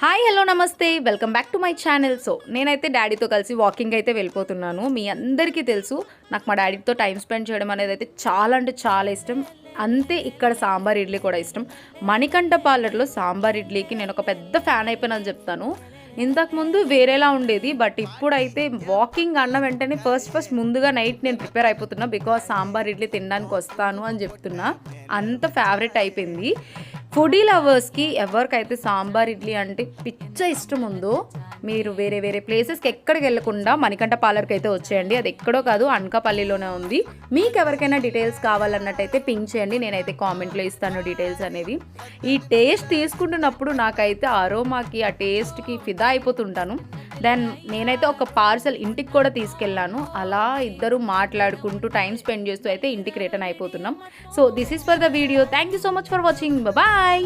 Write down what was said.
Hi hello నమస్తే welcome back to my channel. So నేనైతే డాడీతో కలిసి వాకింగ్ అయితే వెళ్ళిపోతున్నాను. మీ అందరికీ తెలుసు నాకు మా డాడీతో టైం స్పెండ్ చేయడం అనేది అయితే చాలా అంటే చాలా ఇష్టం. అంతే ఇక్కడ సాంబార్ ఇడ్లీ కూడా ఇష్టం. మణికంఠ పార్లర్లో సాంబార్ ఇడ్లీకి నేను ఒక పెద్ద ఫ్యాన్ అయిపోయినని చెప్తాను. ఇంతకుముందు వేరేలా ఉండేది, బట్ ఇప్పుడైతే వాకింగ్ అన్న వెంటనే ఫస్ట్ ముందుగా నైట్ నేను ప్రిపేర్ అయిపోతున్నా. బికాజ్ సాంబార్ ఇడ్లీ తినడానికి వస్తాను అని చెప్తున్నా. అంత ఫేవరెట్ అయిపోయింది. ఫుడీ లవర్స్కి ఎవరికైతే సాంబార్ ఇడ్లీ అంటే పిచ్చ ఇష్టం ఉందో మీరు వేరే ప్లేసెస్కి ఎక్కడికి వెళ్ళకుండా మణికంఠ పార్లర్కి అయితే వచ్చేయండి. అది ఎక్కడో కాదు, అనకాపల్లిలోనే ఉంది. మీకు ఎవరికైనా డీటెయిల్స్ కావాలన్నట్టయితే పింక్ చేయండి, నేనైతే కామెంట్లో ఇస్తాను డీటెయిల్స్ అనేది. ఈ టేస్ట్ తీసుకుంటున్నప్పుడు నాకైతే అరోమాకి ఆ టేస్ట్కి ఫిదా అయిపోతుంటాను. దెన్ నేనైతే ఒక పార్సల్ ఇంటికి కూడా తీసుకెళ్ళాను. అలా ఇద్దరు మాట్లాడుకుంటూ టైం స్పెండ్ చేస్తూ అయితే ఇంటికి రిటర్న్ అయిపోతున్నాం. So this is for the video. Thank you so much for watching. Bye.